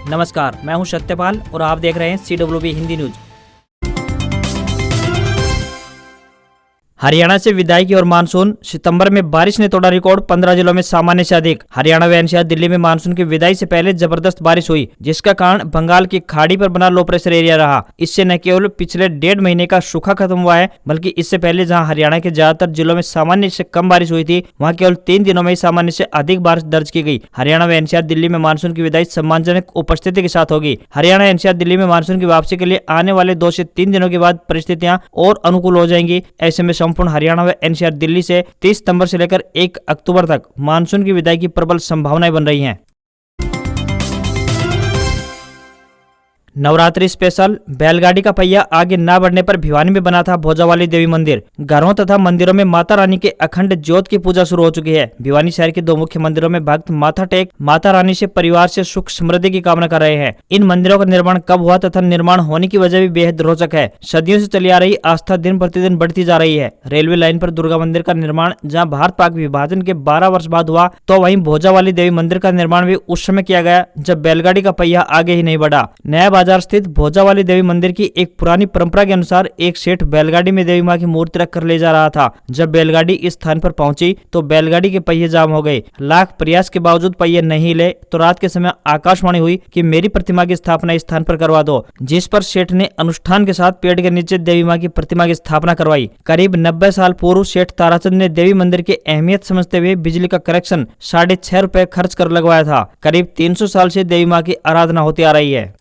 नमस्कार, मैं हूं सत्यपाल और आप देख रहे हैं CWB हिंदी न्यूज। हरियाणा से विदाई और मानसून। सितंबर में बारिश ने तोड़ा रिकॉर्ड, 15 जिलों में सामान्य से अधिक। हरियाणा व एनसीआर दिल्ली में मानसून की विदाई से पहले जबरदस्त बारिश हुई, जिसका कारण बंगाल की खाड़ी पर बना लो प्रेशर एरिया रहा। इससे न केवल पिछले 1.5 महीने का सूखा खत्म हुआ है, बल्कि इससे पहले जहां हरियाणा के ज्यादातर जिलों में सामान्य से कम बारिश हुई थी, वहां केवल 3 दिनों में ही सामान्य से अधिक बारिश दर्ज की गई। हरियाणा व एनसीआर दिल्ली में मानसून की विदाई सम्मानजनक उपस्थिति के साथ होगी। हरियाणा एनसीआर दिल्ली में मानसून की वापसी के लिए आने वाले 2 से 3 दिनों के बाद परिस्थितियां और अनुकूल हो जाएंगी। ऐसे में संपूर्ण हरियाणा व एनसीआर दिल्ली से 30 सितंबर से लेकर 1 अक्टूबर तक मानसून की विदाई की प्रबल संभावनाएं बन रही हैं। नवरात्रि स्पेशल। बैलगाड़ी का पहिया आगे न बढ़ने पर भिवानी में बना था भोजावाली देवी मंदिर। घरों तथा मंदिरों में माता रानी के अखंड ज्योत की पूजा शुरू हो चुकी है। भिवानी शहर के 2 मुख्य मंदिरों में भक्त माथा टेक माता रानी से परिवार से सुख समृद्धि की कामना कर रहे हैं। इन मंदिरों का निर्माण कब हुआ तथा निर्माण होने की वजह भी बेहद रोचक है। सदियों से चली आ रही आस्था दिन प्रतिदिन बढ़ती जा रही है। रेलवे लाइन पर दुर्गा मंदिर का निर्माण जहाँ भारत पाक विभाजन के 12 वर्ष बाद हुआ, तो वहीं भोजावाली देवी मंदिर का निर्माण भी उस समय किया गया जब बैलगाड़ी का पहिया आगे ही नहीं बढ़ा। नया बाजार स्थित भोजावाली देवी मंदिर की एक पुरानी परंपरा के अनुसार एक सेठ बैलगाड़ी में देवी मां की मूर्ति रखकर ले जा रहा था। जब बैलगाड़ी इस स्थान पर पहुंची तो बैलगाड़ी के पहिए जाम हो गए। लाख प्रयास के बावजूद पहिए नहीं हिले तो रात के समय आकाशवाणी हुई कि मेरी प्रतिमा की स्थापना इस स्थान पर करवा दो, जिस पर सेठ ने अनुष्ठान के साथ पेड़ के नीचे देवी मां की प्रतिमा की स्थापना करवाई। करीब 90 साल पूर्व सेठ ताराचंद ने देवी मंदिर की अहमियत समझते हुए बिजली का कनेक्शन 6.5 रुपए खर्च कर लगवाया था। करीब 300 साल से देवी मां की आराधना होती आ रही है।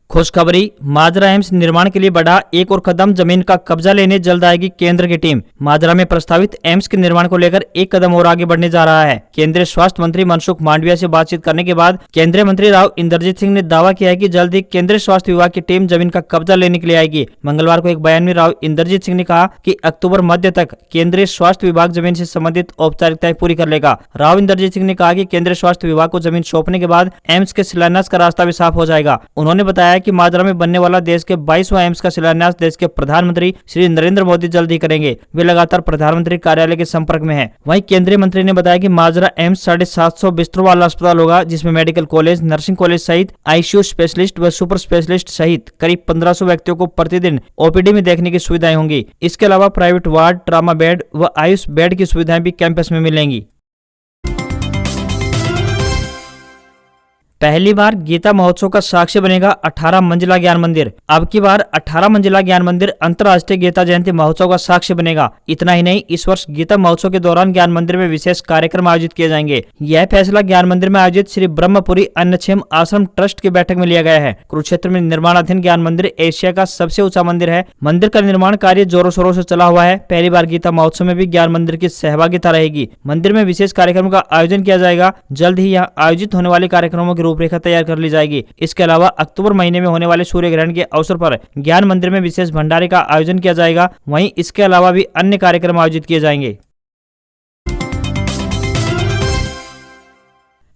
खुशखबरी। माजरा एम्स निर्माण के लिए बढ़ा एक और कदम। जमीन का कब्जा लेने जल्द आएगी केंद्र की टीम। माजरा में प्रस्तावित एम्स के निर्माण को लेकर एक कदम और आगे बढ़ने जा रहा है। केंद्रीय स्वास्थ्य मंत्री मनसुख मांडविया से बातचीत करने के बाद केंद्रीय मंत्री राव इंद्रजीत सिंह ने दावा किया है कि जल्द ही केंद्रीय स्वास्थ्य विभाग की टीम जमीन का कब्जा लेने के लिए आएगी। मंगलवार को एक बयान में राव इंद्रजीत सिंह ने कहा कि अक्टूबर मध्य तक केंद्रीय स्वास्थ्य विभाग जमीन से संबंधित औपचारिकताएं पूरी कर लेगा। राव इंद्रजीत सिंह ने कहा कि केंद्रीय स्वास्थ्य विभाग को जमीन सौंपने के बाद एम्स के शिलान्यास का रास्ता भी साफ हो जाएगा। उन्होंने बताया कि माजरा में बनने वाला देश के 22वां एम्स का शिलान्यास देश के प्रधानमंत्री श्री नरेंद्र मोदी जल्द ही करेंगे। वे लगातार प्रधानमंत्री कार्यालय के संपर्क में हैं। वहीं केंद्रीय मंत्री ने बताया कि माजरा एम्स 750 बिस्तरों वाला अस्पताल होगा, जिसमें मेडिकल कॉलेज, नर्सिंग कॉलेज सहित आईसीयू स्पेशलिस्ट व सुपर स्पेशलिस्ट सहित करीब 1500 व्यक्तियों को प्रतिदिन ओपीडी में देखने की सुविधाएं होंगी। इसके अलावा प्राइवेट वार्ड, ट्रामा बेड व आयुष बेड की सुविधाएं भी कैंपस में मिलेंगी। पहली बार गीता महोत्सव का साक्ष्य बनेगा 18 मंजिला ज्ञान मंदिर। अब की बार 18 मंजिला ज्ञान मंदिर अंतर्राष्ट्रीय गीता जयंती महोत्सव का साक्ष्य बनेगा। इतना ही नहीं, इस वर्ष गीता महोत्सव के दौरान ज्ञान मंदिर में विशेष कार्यक्रम आयोजित किए जाएंगे। यह फैसला ज्ञान मंदिर में आयोजित श्री ब्रह्मपुरी अन्नक्षेम आश्रम ट्रस्ट की बैठक में लिया गया है। कुरुक्षेत्र में निर्माणाधीन ज्ञान मंदिर एशिया का सबसे ऊंचा मंदिर है। मंदिर का निर्माण कार्य जोरों शोरों से चला हुआ है। पहली बार गीता महोत्सव में भी ज्ञान मंदिर की सहभागिता रहेगी। मंदिर में विशेष कार्यक्रम का आयोजन किया जाएगा। जल्द ही यहाँ आयोजित होने वाले कार्यक्रमों की रूपरेखा तैयार कर ली जाएगी। इसके अलावा अक्टूबर महीने में होने वाले सूर्य ग्रहण के अवसर पर ज्ञान मंदिर में विशेष भंडारे का आयोजन किया जाएगा। वहीं इसके अलावा भी अन्य कार्यक्रम आयोजित किए जाएंगे।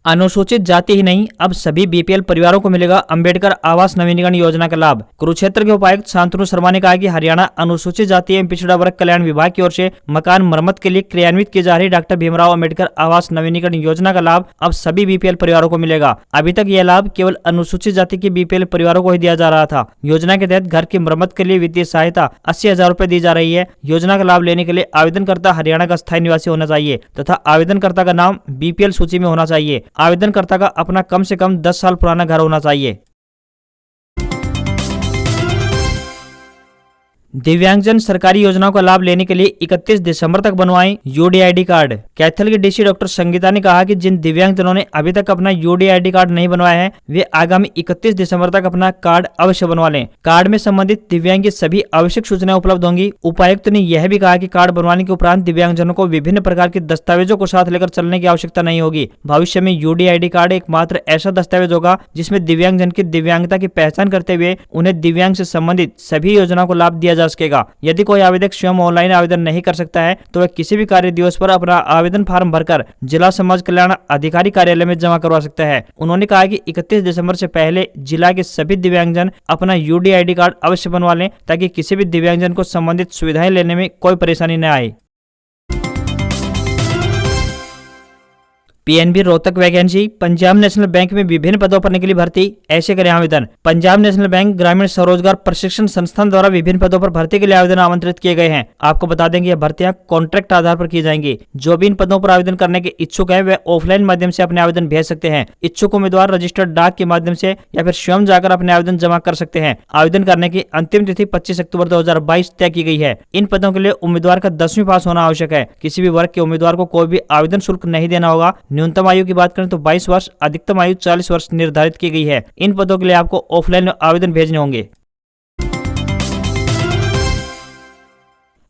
अनुसूचित जाति ही नहीं, अब सभी बीपीएल परिवारों को मिलेगा अंबेडकर आवास नवीनीकरण योजना का लाभ। कुरुक्षेत्र के उपायुक्त शांतनु शर्मा ने कहा कि हरियाणा अनुसूचित जाति एवं पिछड़ा वर्ग कल्याण विभाग की ओर से मकान मरम्मत के लिए क्रियान्वित की जा रही डॉक्टर भीमराव अंबेडकर आवास नवीनीकरण योजना का लाभ अब सभी बीपीएल परिवारों को मिलेगा। अभी तक यह लाभ केवल अनुसूचित जाति के बीपीएल परिवारों को ही दिया जा रहा था। योजना के तहत घर की मरम्मत के लिए वित्तीय सहायता 80,000 रुपए दी जा रही है। योजना का लाभ लेने के लिए आवेदनकर्ता हरियाणा का स्थायी निवासी होना चाहिए तथा आवेदनकर्ता का नाम बीपीएल सूची में होना चाहिए। आवेदनकर्ता का अपना कम से कम 10 साल पुराना घर होना चाहिए। दिव्यांगजन सरकारी योजनाओं का लाभ लेने के लिए 31 दिसंबर तक बनवाएं यूडीआईडी कार्ड। कैथल के डीसी डॉक्टर संगीता ने कहा कि जिन दिव्यांगजनों ने अभी तक अपना यूडीआईडी कार्ड नहीं बनवाया है, वे आगामी 31 दिसंबर तक अपना कार्ड अवश्य बनवा लें। कार्ड में संबंधित दिव्यांग की सभी आवश्यक सूचनाएं उपलब्ध होंगी। उपायुक्त ने यह भी कहा कि कार्ड बनवाने के उपरांत दिव्यांगजनों को विभिन्न प्रकार के दस्तावेजों को साथ लेकर चलने की आवश्यकता नहीं होगी। भविष्य में यूडीआईडी कार्ड एकमात्र ऐसा दस्तावेज होगा जिसमें दिव्यांगजन की दिव्यांगता की पहचान करते हुए उन्हें दिव्यांग से संबंधित सभी योजनाओं को लाभ दिया जा सकेगा। यदि कोई आवेदक स्वयं ऑनलाइन आवेदन नहीं कर सकता है तो वह किसी भी कार्य दिवस पर अपना आवेदन फार्म भरकर जिला समाज कल्याण अधिकारी कार्यालय में जमा करवा सकता है। उन्होंने कहा कि 31 दिसंबर से पहले जिला के सभी दिव्यांगजन अपना यूडीआईडी कार्ड अवश्य बनवा लें ताकि किसी भी दिव्यांगजन को संबंधित सुविधाएं लेने में कोई परेशानी न आए। PNB Rohtak vacancy. Punjab national bank में विभिन्न पदों पर निकली भर्ती, ऐसे करें आवेदन। पंजाब नेशनल बैंक ग्रामीण स्वरोजगार प्रशिक्षण संस्थान द्वारा विभिन्न पदों पर भर्ती के लिए आवेदन आमंत्रित किए गए हैं। आपको बता दें कि यह भर्तियां कॉन्ट्रैक्ट आधार पर की जाएंगी। जो भी इन पदों पर आवेदन करने के इच्छुक है वे ऑफलाइन माध्यम से अपने आवेदन भेज सकते हैं। इच्छुक उम्मीदवार रजिस्टर्ड डाक के माध्यम से या फिर स्वयं जाकर अपने आवेदन जमा कर सकते हैं। आवेदन करने की अंतिम तिथि 25 अक्टूबर 2022 तय की गई है। इन पदों के लिए उम्मीदवार का 10वीं पास होना आवश्यक है। किसी भी वर्ग के उम्मीदवार को कोई भी आवेदन शुल्क नहीं देना होगा। न्यूनतम आयु की बात करें तो 22 वर्ष, अधिकतम आयु 40 वर्ष निर्धारित की गई है। इन पदों के लिए आपको ऑफलाइन आवेदन भेजने होंगे।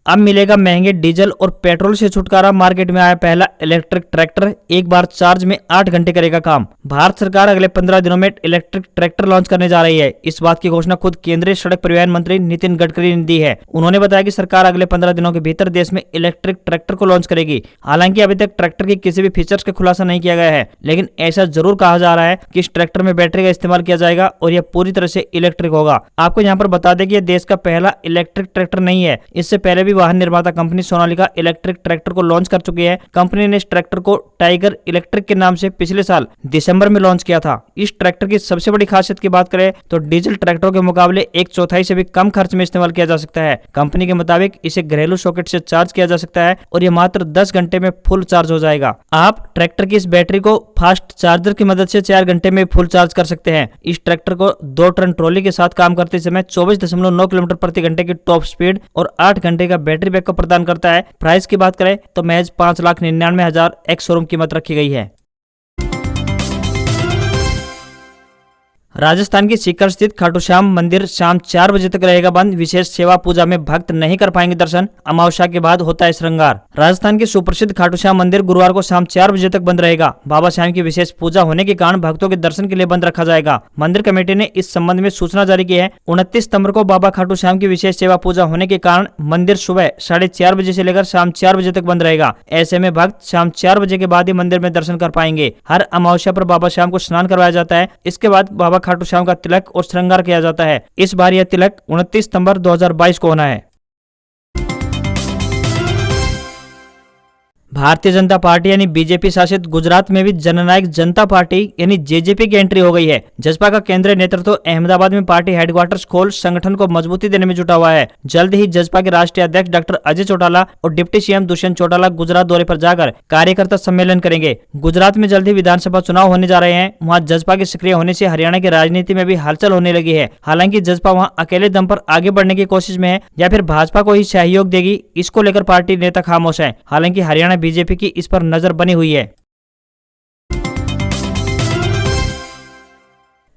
अब मिलेगा महंगे डीजल और पेट्रोल से छुटकारा। मार्केट में आया पहला इलेक्ट्रिक ट्रैक्टर, एक बार चार्ज में 8 घंटे करेगा काम। भारत सरकार अगले 15 दिनों में इलेक्ट्रिक ट्रैक्टर लॉन्च करने जा रही है। इस बात की घोषणा खुद केंद्रीय सड़क परिवहन मंत्री नितिन गडकरी ने दी है। उन्होंने बताया कि सरकार अगले 15 दिनों के भीतर देश में इलेक्ट्रिक ट्रैक्टर को लॉन्च करेगी। हालांकि अभी तक ट्रैक्टर की किसी भी फीचर्स का खुलासा नहीं किया गया है, लेकिन ऐसा जरूर कहा जा रहा है कि इस ट्रैक्टर में बैटरी का इस्तेमाल किया जाएगा और यह पूरी तरह से इलेक्ट्रिक होगा। आपको यहाँ पर बता दें कि यह देश का पहला इलेक्ट्रिक ट्रैक्टर नहीं है। इससे पहले भी वाहन निर्माता कंपनी सोनालिका इलेक्ट्रिक ट्रैक्टर को लॉन्च कर चुकी है। कंपनी ने इस ट्रैक्टर को टाइगर इलेक्ट्रिक के नाम से पिछले साल दिसंबर में लॉन्च किया था। इस ट्रैक्टर की सबसे बड़ी खासियत की बात करें तो डीजल ट्रैक्टरों के मुकाबले 1/4 से भी कम खर्च में इस्तेमाल किया जा सकता है। कंपनी के मुताबिक इसे घरेलू सॉकेट से चार्ज किया जा सकता है और यह मात्र 10 घंटे में फुल चार्ज हो जाएगा। आप ट्रैक्टर की इस बैटरी को फास्ट चार्जर की मदद से 4 घंटे में फुल चार्ज कर सकते हैं। इस ट्रैक्टर को 2 टन ट्रॉली के साथ काम करते समय 24.9 किलोमीटर प्रति घंटे की टॉप स्पीड और 8 घंटे का बैटरी बैकअप प्रदान करता है। प्राइस की बात करें तो महज 5,99,000 एक्स शोरूम कीमत रखी गई है। राजस्थान के सीकर स्थित खाटू श्याम मंदिर शाम 4 बजे तक रहेगा बंद। विशेष सेवा पूजा में भक्त नहीं कर पाएंगे दर्शन। अमावस्या के बाद होता है श्रृंगार। राजस्थान के सुप्रसिद्ध खाटू श्याम मंदिर गुरुवार को शाम 4 बजे तक बंद रहेगा। बाबा श्याम की विशेष पूजा होने के कारण भक्तों के दर्शन के लिए बंद रखा जाएगा। मंदिर कमेटी ने इस संबंध में सूचना जारी की है। 29 सितंबर को बाबा खाटू श्याम की विशेष सेवा पूजा होने के कारण मंदिर सुबह 4:30 बजे से लेकर शाम 4 बजे तक बंद रहेगा। ऐसे में भक्त शाम 4 बजे के बाद ही मंदिर में दर्शन कर पाएंगे। हर अमावस्या पर बाबा श्याम को स्नान करवाया जाता है। इसके बाद बाबा खाटू श्याम का तिलक और श्रृंगार किया जाता है। इस बार यह तिलक 29 सितंबर 2022 को होना है। भारतीय जनता पार्टी यानी बीजेपी शासित गुजरात में भी जननायक जनता पार्टी यानी जेजेपी की एंट्री हो गई है। जसपा का केंद्रीय नेतृत्व अहमदाबाद में पार्टी हेडक्वार्टर्स खोल संगठन को मजबूती देने में जुटा हुआ है। जल्द ही जसपा के राष्ट्रीय अध्यक्ष डॉक्टर अजय चौटाला और डिप्टी सीएम दुष्यंत चौटाला गुजरात दौरे पर जाकर कार्यकर्ता सम्मेलन करेंगे। गुजरात में जल्द ही विधानसभा चुनाव होने जा रहे हैं। वहाँ जसपा के सक्रिय होने से हरियाणा की राजनीति में भी हलचल होने लगी है। हालांकि जसपा वहाँ अकेले दम पर आगे बढ़ने की कोशिश में है या फिर भाजपा को ही सहयोग देगी, इसको लेकर पार्टी नेता खामोश है। हालांकि हरियाणा बीजेपी की इस पर नजर बनी हुई है।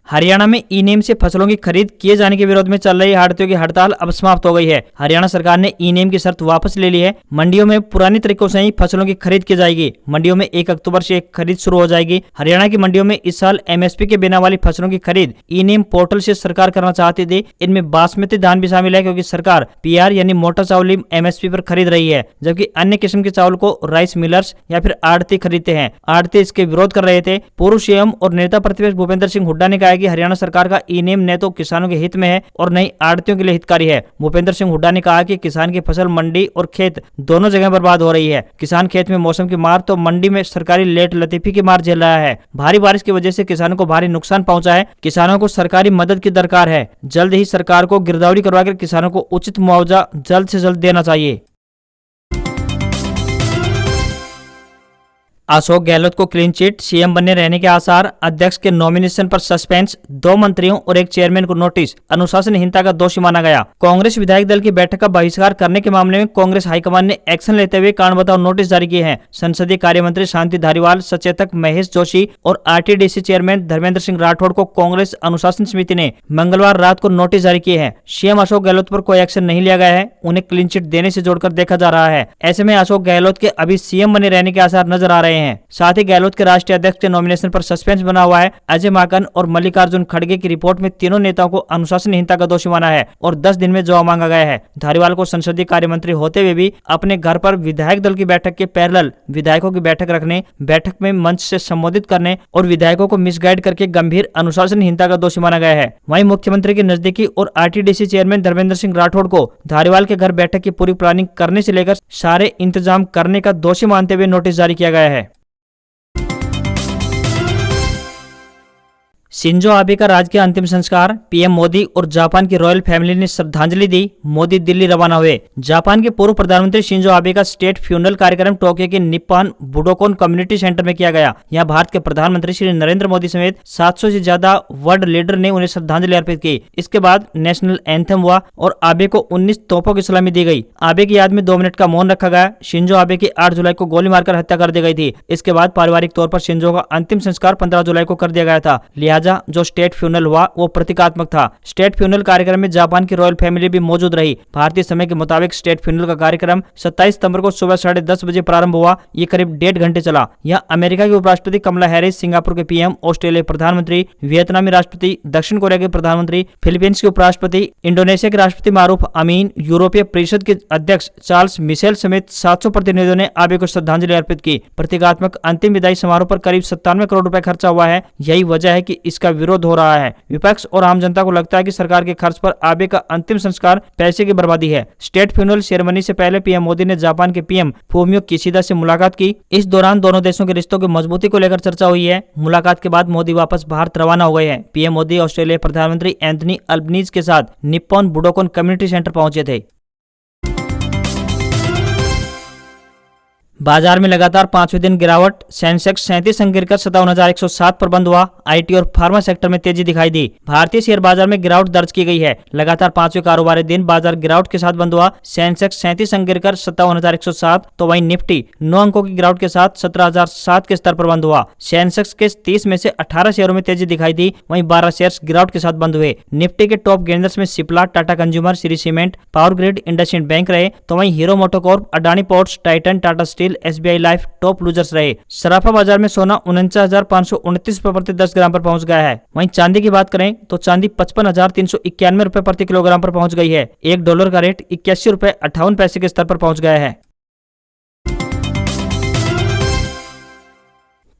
हरियाणा में ई नेम से फसलों की खरीद किए जाने के विरोध में चल रही आढ़तियों की हड़ताल अब समाप्त हो गई है। हरियाणा सरकार ने ई नेम की शर्त वापस ले ली है। मंडियों में पुरानी तरीकों से ही फसलों की खरीद की जाएगी। मंडियों में 1 अक्टूबर से खरीद शुरू हो जाएगी। हरियाणा की मंडियों में इस साल एमएसपी के बिना वाली फसलों की खरीद ई नेम पोर्टल से सरकार करना चाहती थी। इनमें बासमती धान भी शामिल है, क्योंकि सरकार पीआर यानी मोटा चावल एमएसपी पर खरीद रही है, जबकि अन्य किस्म के चावल को राइस मिलर्स या फिर आड़ती खरीदते हैं। आड़ती इसके विरोध कर रहे थे। पूर्व सीएम और नेता प्रतिपक्ष भूपेंद्र सिंह हुड्डा ने कहा कि हरियाणा सरकार का ई नेम न तो किसानों के हित में है और न ही आड़तियों के लिए हितकारी है। भूपेंद्र सिंह हुड्डा ने कहा कि किसान की फसल मंडी और खेत दोनों जगह बर्बाद हो रही है। किसान खेत में मौसम की मार तो मंडी में सरकारी लेट लतीफी की मार झेल रहा है। भारी बारिश की वजह से किसानों को भारी नुकसान पहुंचा है। किसानों को सरकारी मदद की दरकार है। जल्द ही सरकार को गिरदावरी करवाकर किसानों को उचित मुआवजा जल्द से जल्द देना चाहिए। अशोक गहलोत को क्लीन चिट, सीएम बनने रहने के आसार, अध्यक्ष के नॉमिनेशन पर सस्पेंस, 2 मंत्रियों और 1 चेयरमैन को नोटिस, अनुशासनहीनता का दोषी माना गया। कांग्रेस विधायक दल की बैठक का बहिष्कार करने के मामले में कांग्रेस हाईकमान ने एक्शन लेते हुए कारण बताओ नोटिस जारी किए हैं। संसदीय कार्य मंत्री शांति धारीवाल, सचेतक महेश जोशी और आरटीडीसी चेयरमैन धर्मेंद्र सिंह राठौड़ को कांग्रेस अनुशासन समिति ने मंगलवार रात को नोटिस जारी किए हैं। सीएम अशोक गहलोत पर कोई एक्शन नहीं लिया गया है। उन्हें क्लीन चिट देने से जोड़कर देखा जा रहा है। ऐसे में अशोक गहलोत के अभी सीएम बने रहने के आसार नजर आ रहे हैं। साथ ही गहलोत के राष्ट्रीय अध्यक्ष के नॉमिनेशन पर सस्पेंस बना हुआ है। अजय माकन और मल्लिकार्जुन खड़गे की रिपोर्ट में तीनों नेताओं को अनुशासनहीनता का दोषी माना है और 10 दिन में जवाब मांगा गया है। धारीवाल को संसदीय कार्य मंत्री होते हुए भी अपने घर पर विधायक दल की बैठक के पैरेलल विधायकों की बैठक रखने, बैठक में मंच से संबोधित करने और विधायकों को मिसगाइड करके गंभीर अनुशासनहीनता का दोषी माना गया है। वहीं मुख्यमंत्री के नजदीकी और आरटीडीसी चेयरमैन धर्मेंद्र सिंह राठौड़ को धारीवाल के घर बैठक की पूरी प्लानिंग करने से लेकर सारे इंतजाम करने का दोषी मानते हुए नोटिस जारी किया गया है। शिंजो आबे का राजकीय अंतिम संस्कार, पीएम मोदी और जापान की रॉयल फैमिली ने श्रद्धांजलि दी। मोदी दिल्ली रवाना हुए। जापान के पूर्व प्रधानमंत्री शिंजो आबे का स्टेट फ्यूनरल कार्यक्रम टोक्यो के निप्पॉन बुडोकोन कम्युनिटी सेंटर में किया गया। यहाँ भारत के प्रधानमंत्री श्री नरेंद्र मोदी समेत 700 से ज्यादा वर्ल्ड लीडर ने उन्हें श्रद्धांजलि अर्पित की। इसके बाद नेशनल एंथम हुआ और आबे को 19 तोपों की सलामी दी गई। आबे की याद में 2 मिनट का मौन रखा गया। शिंजो आबे की 8 जुलाई को गोली मारकर हत्या कर दी गई थी। इसके बाद पारिवारिक तौर पर शिंजो का अंतिम संस्कार 15 जुलाई को कर दिया गया था। लिहाजा जो स्टेट फ्यूनरल हुआ वो प्रतीकात्मक था। स्टेट फ्यूनरल कार्यक्रम में जापान की रॉयल फैमिली भी मौजूद रही। भारतीय समय के मुताबिक स्टेट फ्यूनरल का कार्यक्रम 27 सितंबर को सुबह 10:30 बजे प्रारंभ हुआ। ये करीब 1.5 घंटे चला। यह अमेरिका के उपराष्ट्रपति कमला हैरिस, सिंगापुर के पीएम, ऑस्ट्रेलिया के प्रधानमंत्री, वियतनामी राष्ट्रपति, दक्षिण कोरिया के प्रधानमंत्री, फिलीपींस के उपराष्ट्रपति, इंडोनेशिया के राष्ट्रपति मारूफ अमीन, यूरोपीय परिषद के अध्यक्ष चार्ल्स मिशेल समेत 700 प्रतिनिधियों ने आबे को श्रद्धांजलि अर्पित की। प्रतीकात्मक अंतिम विदाई समारोह पर करीब 97 करोड़ रुपए खर्चा हुआ है। यही वजह है कि इसका विरोध हो रहा है। विपक्ष और आम जनता को लगता है कि सरकार के खर्च पर आबे का अंतिम संस्कार पैसे की बर्बादी है। स्टेट फ्यूनरल सेरेमनी से पहले पीएम मोदी ने जापान के पीएम फूमियो किशिदा से मुलाकात की। इस दौरान दोनों देशों के रिश्तों की मजबूती को लेकर चर्चा हुई है। मुलाकात के बाद मोदी वापस भारत रवाना हो गए हैं। पीएम मोदी ऑस्ट्रेलिया प्रधानमंत्री एंथनी अल्बनीज के साथ निप्पॉन बुडोकोन कम्युनिटी सेंटर पहुंचे थे। बाजार में लगातार 5वें दिन गिरावट। सेंसेक्स 37 अंक गिरकर 57,107 पर बंद हुआ। आईटी और फार्मा सेक्टर में तेजी दिखाई दी। भारतीय शेयर बाजार में गिरावट दर्ज की गई है। लगातार 5वें कारोबारी दिन बाजार गिरावट के साथ बंद हुआ। सेंसेक्स 37 अंक गिरकर 57,107 तो वहीं निफ्टी 9 अंकों की गिरावट के साथ 17,007 के स्तर पर बंद हुआ। सेंसेक्स के 30 में से 18 शेयरों में तेजी दिखाई दी। वहीं 12 शेयर्स गिरावट के साथ बंद हुए। निफ्टी के टॉप गेनर्स में Cipla, Tata consumer, Shri cement, power grid, IndusInd bank रहे तो वहीं hero MotoCorp, Adani ports, Titan, Tata steel, SBI life top losers रहे। सराफा बाजार में सोना 49,529 रुपए प्रति 10 ग्राम पर पहुंच गया है। वहीं चांदी की बात करें तो चांदी 55,391 रुपए प्रति किलोग्राम पर पहुंच गई है। $1 का रेट 81 रुपए 58 पैसे के स्तर पर पहुंच गया है।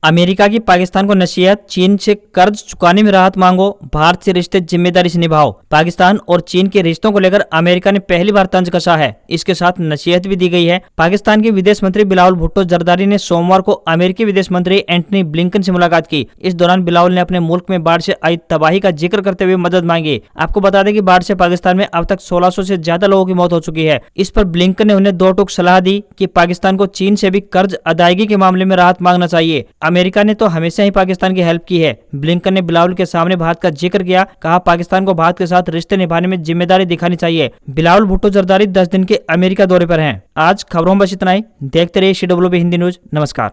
अमेरिका की पाकिस्तान को नसीहत, चीन से कर्ज चुकाने में राहत मांगो, भारत से रिश्ते जिम्मेदारी से निभाओ। पाकिस्तान और चीन के रिश्तों को लेकर अमेरिका ने पहली बार तंज कसा है। इसके साथ नसीहत भी दी गई है। पाकिस्तान के विदेश मंत्री बिलावल भुट्टो जरदारी ने सोमवार को अमेरिकी विदेश मंत्री एंटनी ब्लिंकन से मुलाकात की। इस दौरान बिलावल ने अपने मुल्क में बाढ़ से आई तबाही का जिक्र करते हुए मदद मांगी। आपको बता दें कि बाढ़ से पाकिस्तान में अब तक 1600 से ज्यादा लोगों की मौत हो चुकी है। इस पर ब्लिंकन ने उन्हें 2 टूक सलाह दी कि पाकिस्तान को चीन से भी कर्ज अदायगी के मामले में राहत मांगना चाहिए। अमेरिका ने तो हमेशा ही पाकिस्तान की हेल्प की है। ब्लिंकन ने बिलावल के सामने भारत का जिक्र किया। कहा पाकिस्तान को भारत के साथ रिश्ते निभाने में जिम्मेदारी दिखानी चाहिए। बिलावल भुट्टो जरदारी 10 दिन के अमेरिका दौरे पर हैं। आज खबरों में बस इतना ही। देखते रहिए CWB हिंदी न्यूज। नमस्कार।